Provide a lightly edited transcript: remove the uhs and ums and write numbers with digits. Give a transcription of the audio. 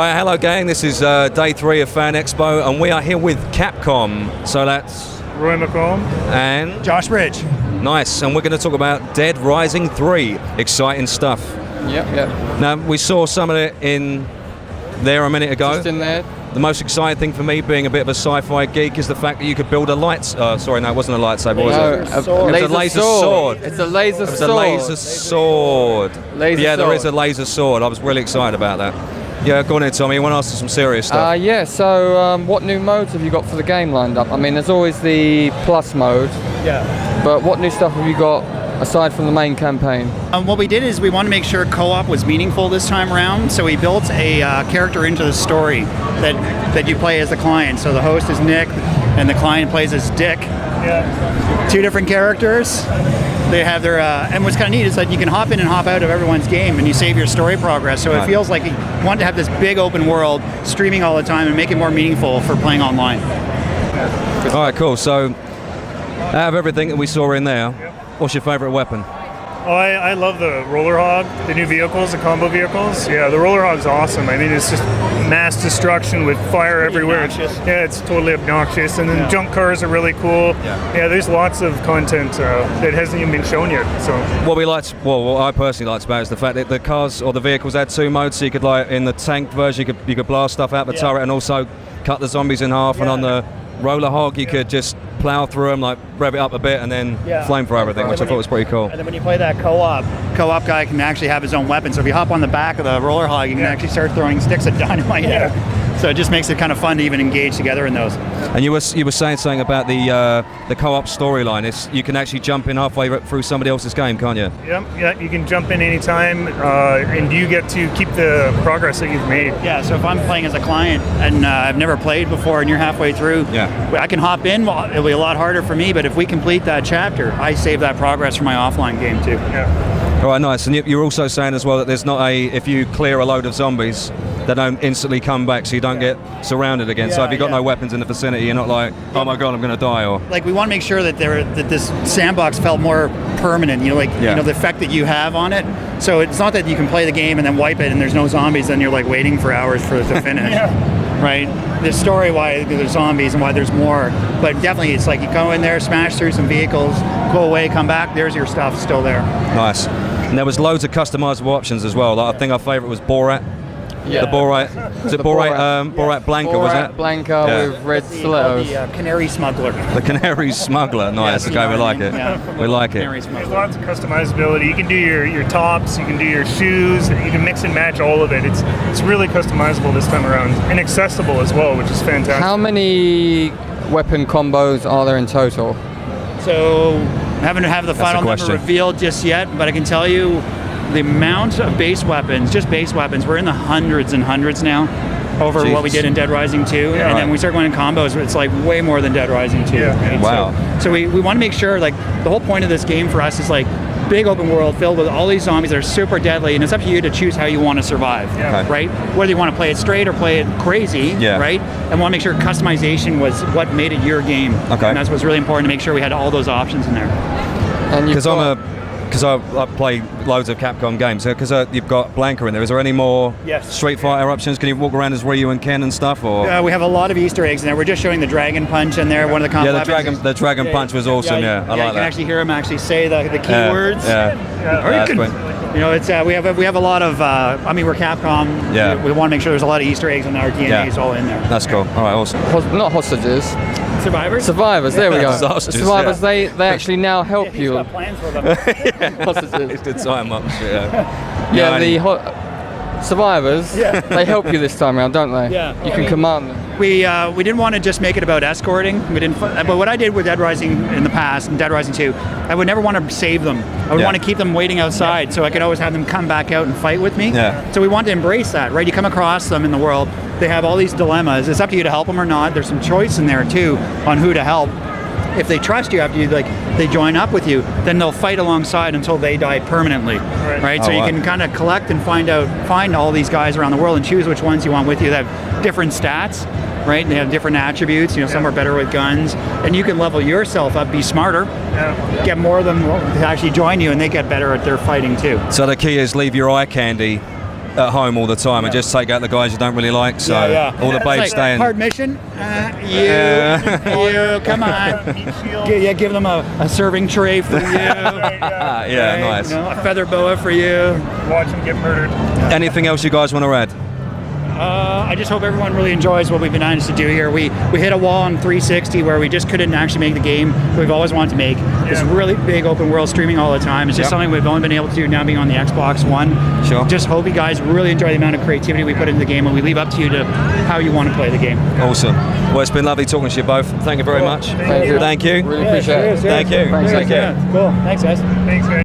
Right, hello gang, this is day 3 of Fan Expo and we are here with Capcom. So that's Roy McComb and Josh Bridge. Nice, and we're going to talk about Dead Rising 3. Exciting stuff. Yep. Now, we saw some of it in there a minute ago. Just in there. The most exciting thing for me, being a bit of a sci-fi geek, is the fact that you could build a sorry, no, it wasn't a lightsaber, was it? It was a laser sword. It's a laser It's sword. a laser sword. Laser There sword. is a laser sword. I was really excited about that. Yeah, go on in, Tommy. You want to ask us some serious stuff? So what new modes have you got for the game lined up? I mean, there's always the plus mode. Yeah. But what new stuff have you got aside from the main campaign? What we did is we wanted to make sure co-op was meaningful this time around, so we built a character into the story that you play as the client. So the host is Nick, and the client plays as Dick. Yeah. 2 different characters. They have their, and what's kind of neat is that you can hop in and hop out of everyone's game and you save your story progress. So it feels like you want to have this big open world streaming all the time and make it more meaningful for playing online. All right, cool. So, out of everything that we saw in there, what's your favorite weapon? Oh, I love the Roller Hog, the new vehicles, the combo vehicles. Yeah, the Roller Hog's awesome. I mean, it's just mass destruction with fire everywhere. It's totally obnoxious. And then junk cars are really cool. Yeah, there's lots of content that hasn't even been shown yet. So What I personally liked about it is the fact that the cars or the vehicles had 2 modes. So you could, like, in the tank version, you could blast stuff out the turret and also cut the zombies in half. And on the Roller Hog, you could just plow through them, like rev it up a bit, and then flame for everything, which I thought was pretty cool. And then when you play that co-op guy can actually have his own weapon. So if you hop on the back of the Roller Hog, you can actually start throwing sticks of dynamite at him. So it just makes it kind of fun to even engage together in those. And you were saying something about the co-op storyline. You can actually jump in halfway through somebody else's game, can't you? Yeah, you can jump in anytime, and you get to keep the progress that you've made. Yeah, so if I'm playing as a client and I've never played before and you're halfway through, I can hop in. Well, it'll be a lot harder for me, but if we complete that chapter, I save that progress for my offline game too. Yeah. All right, nice. And you're also saying as well that there's not if you clear a load of zombies, they don't instantly come back, so you don't get surrounded again. So if you've got no weapons in the vicinity, you're not like, oh my god, I'm going to die. Or like, we want to make sure that this sandbox felt more permanent. You know, the effect that you have on it. So it's not that you can play the game and then wipe it and there's no zombies, and you're like waiting for hours for it to finish. Right? There's story why there's zombies and why there's more, but definitely it's like you go in there, smash through some vehicles, go away, come back, there's your stuff still there. Nice. And there was loads of customizable options as well. Like, I think our favorite was Borat. Yeah. The Borat. Was it Borat Blanca, was it? Blanca with red stilettos. The Canary Smuggler. The Canary Smuggler. Nice. Okay, we like it. Yeah. We like it. Canary There's Smuggler. lots of customizability. You can do your tops, you can do your shoes, you can mix and match all of it. It's really customizable this time around, and accessible as well, which is fantastic. How many weapon combos are there in total? So I haven't had the final number revealed just yet, but I can tell you the amount of base weapons, we're in the hundreds and hundreds now over what we did in Dead Rising 2. And then we start going in combos, it's like way more than Dead Rising 2. Right? Wow. So we want to make sure, like, the whole point of this game for us is like big open world filled with all these zombies that are super deadly, and it's up to you to choose how you want to survive, right? Whether you want to play it straight or play it crazy, right? And want to make sure customization was what made it your game. Okay. And that's what's really important, to make sure we had all those options in there. And Because I play loads of Capcom games. Because you've got Blanca in there. Is there any more Street Fighter options? Can you walk around as Ryu and Ken and stuff? Or we have a lot of Easter eggs in there. We're just showing the Dragon Punch in there. One of the the Dragon Punch was awesome. I like that. You can actually hear him actually say the keywords. You know, it's we have a lot of. I mean, we're Capcom. We want to make sure there's a lot of Easter eggs and our DNA's all in there. That's cool. All right, awesome. Not hostages. Survivors. There we go. Hostages, Survivors. They actually now help you. Got plans for them. Hostages. Good time up. Survivors. They help you this time around, don't they? Yeah. You can command them. We didn't want to just make it about escorting. We didn't. But what I did with Dead Rising in the past, and Dead Rising 2, I would never want to save them. I would want to keep them waiting outside, so I could always have them come back out and fight with me. So we want to embrace that, right? You come across them in the world, they have all these dilemmas. It's up to you to help them or not. There's some choice in there too on who to help. If they trust you after you they join up with you, then they'll fight alongside until they die permanently, right? So you can kind of collect and find all these guys around the world and choose which ones you want with you. They have different stats, right? They have different attributes. Some are better with guns, and you can level yourself up, be smarter, get more of them to actually join you, and they get better at their fighting too. So the key is leave your eye candy at home all the time and just take out the guys you don't really like. So all the babes staying. Hard mission. You, come on. Give them a serving tray for you. Nice. You know, a feather boa for you. Watch them get murdered. Anything else you guys want to add? I just hope everyone really enjoys what we've been managed to do here. We hit a wall on 360 where we just couldn't actually make the game we've always wanted to make. This really big open world streaming all the time. It's just something we've only been able to do now being on the Xbox One. Sure. Just hope you guys really enjoy the amount of creativity we put into the game, and we leave up to you to how you want to play the game. Awesome. Well, it's been lovely talking to you both. Thank you very much. Thank you. Thank you. Really appreciate it. Thank you. Thanks, Take care. Cool. Thanks, guys. Thanks, guys.